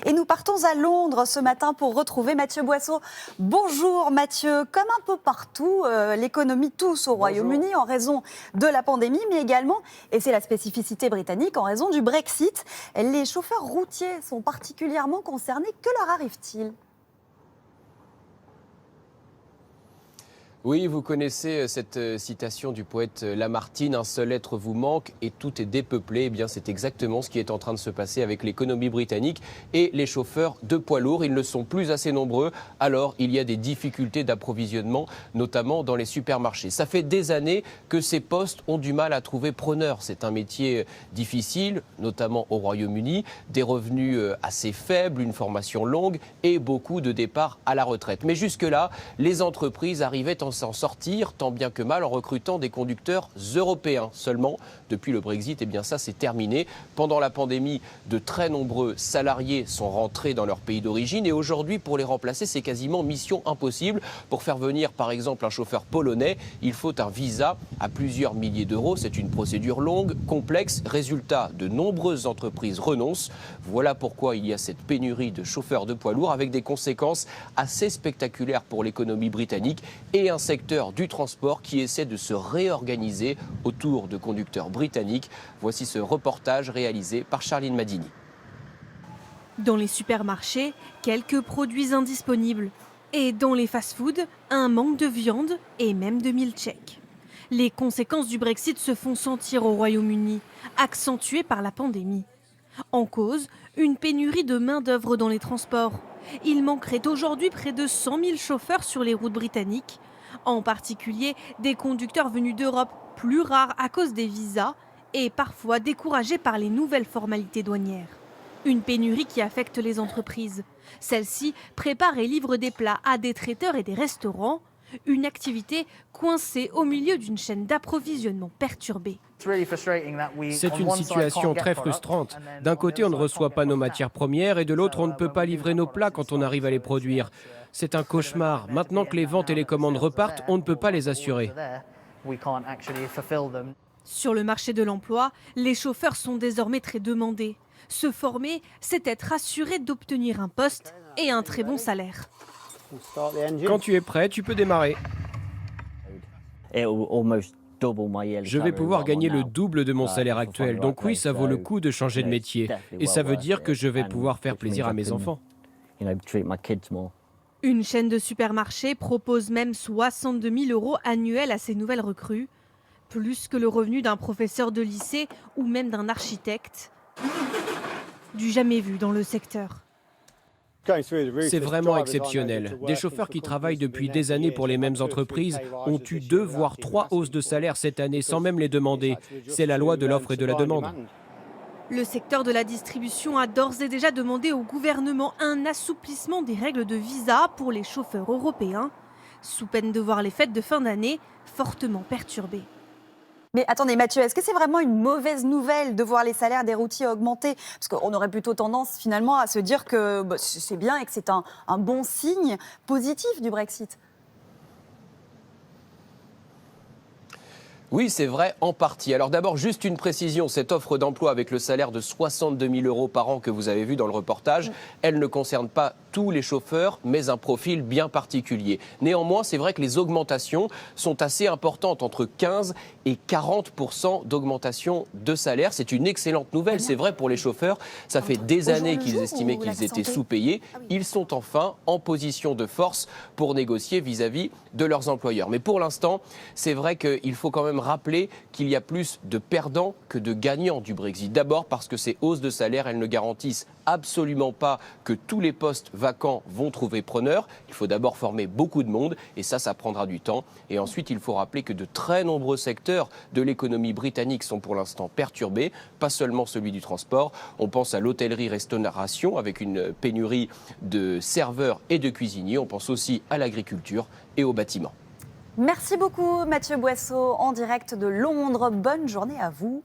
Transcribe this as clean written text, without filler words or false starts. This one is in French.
Et nous partons à Londres ce matin pour retrouver Mathieu Boisseau. Bonjour Mathieu. Comme un peu partout, l'économie tousse au Royaume-Uni en raison de la pandémie, mais également, et c'est la spécificité britannique, en raison du Brexit. Les chauffeurs routiers sont particulièrement concernés. Que leur arrive-t-il ? Oui, vous connaissez cette citation du poète Lamartine, « Un seul être vous manque et tout est dépeuplé ». Eh bien, c'est exactement ce qui est en train de se passer avec l'économie britannique et les chauffeurs de poids lourds. Ils ne sont plus assez nombreux, alors il y a des difficultés d'approvisionnement, notamment dans les supermarchés. Ça fait des années que ces postes ont du mal à trouver preneurs. C'est un métier difficile, notamment au Royaume-Uni, des revenus assez faibles, une formation longue et beaucoup de départs à la retraite. Mais jusque-là, les entreprises arrivaient à s'en sortir, tant bien que mal, en recrutant des conducteurs européens. Seulement, depuis le Brexit, eh bien ça c'est terminé. Pendant la pandémie, de très nombreux salariés sont rentrés dans leur pays d'origine et aujourd'hui, pour les remplacer, c'est quasiment mission impossible. Pour faire venir, par exemple, un chauffeur polonais, il faut un visa à plusieurs milliers d'euros. C'est une procédure longue, complexe. Résultat, de nombreuses entreprises renoncent. Voilà pourquoi il y a cette pénurie de chauffeurs de poids lourds avec des conséquences assez spectaculaires pour l'économie britannique et un secteur du transport qui essaie de se réorganiser autour de conducteurs britanniques. Voici ce reportage réalisé par Charline Madini. Dans les supermarchés, quelques produits indisponibles. Et dans les fast-foods, un manque de viande et même de milkshake. Les conséquences du Brexit se font sentir au Royaume-Uni, accentuées par la pandémie. En cause, une pénurie de main-d'œuvre dans les transports. Il manquerait aujourd'hui près de 100 000 chauffeurs sur les routes britanniques. En particulier des conducteurs venus d'Europe, plus rares à cause des visas et parfois découragés par les nouvelles formalités douanières. Une pénurie qui affecte les entreprises. Celles-ci préparent et livrent des plats à des traiteurs et des restaurants. Une activité coincée au milieu d'une chaîne d'approvisionnement perturbée. C'est une situation très frustrante. D'un côté, on ne reçoit pas nos matières premières et de l'autre, on ne peut pas livrer nos plats quand on arrive à les produire. C'est un cauchemar. Maintenant que les ventes et les commandes repartent, on ne peut pas les assurer. Sur le marché de l'emploi, les chauffeurs sont désormais très demandés. Se former, c'est être assuré d'obtenir un poste et un très bon salaire. Quand tu es prêt, tu peux démarrer. Je vais pouvoir gagner le double de mon salaire actuel. Donc oui, ça vaut le coup de changer de métier. Et ça veut dire que je vais pouvoir faire plaisir à mes enfants. Une chaîne de supermarchés propose même 62 000 € annuels à ces nouvelles recrues. Plus que le revenu d'un professeur de lycée ou même d'un architecte. Du jamais vu dans le secteur. C'est vraiment exceptionnel. Des chauffeurs qui travaillent depuis des années pour les mêmes entreprises ont eu 2 voire 3 hausses de salaire cette année sans même les demander. C'est la loi de l'offre et de la demande. Le secteur de la distribution a d'ores et déjà demandé au gouvernement un assouplissement des règles de visa pour les chauffeurs européens, sous peine de voir les fêtes de fin d'année fortement perturbées. Mais attendez Mathieu, est-ce que c'est vraiment une mauvaise nouvelle de voir les salaires des routiers augmenter ? Parce qu'on aurait plutôt tendance finalement à se dire que c'est bien et que c'est un bon signe positif du Brexit. Oui, c'est vrai, en partie. Alors d'abord, juste une précision, cette offre d'emploi avec le salaire de 62 000 € par an que vous avez vu dans le reportage, elle ne concerne pas tous les chauffeurs, mais un profil bien particulier. Néanmoins, c'est vrai que les augmentations sont assez importantes, entre 15 et 40% d'augmentation de salaire. C'est une excellente nouvelle, c'est vrai pour les chauffeurs. Ça fait des années qu'ils estimaient qu'ils étaient sous-payés. Ils sont enfin en position de force pour négocier vis-à-vis de leurs employeurs. Mais pour l'instant, c'est vrai qu'il faut quand même rappeler qu'il y a plus de perdants que de gagnants du Brexit. D'abord parce que ces hausses de salaire, elles ne garantissent absolument pas que tous les postes vacants vont trouver preneur. Il faut d'abord former beaucoup de monde et ça prendra du temps. Et ensuite, il faut rappeler que de très nombreux secteurs de l'économie britannique sont pour l'instant perturbés, pas seulement celui du transport. On pense à l'hôtellerie-restauration avec une pénurie de serveurs et de cuisiniers. On pense aussi à l'agriculture et au bâtiment. Merci beaucoup Mathieu Boisseau en direct de Londres. Bonne journée à vous.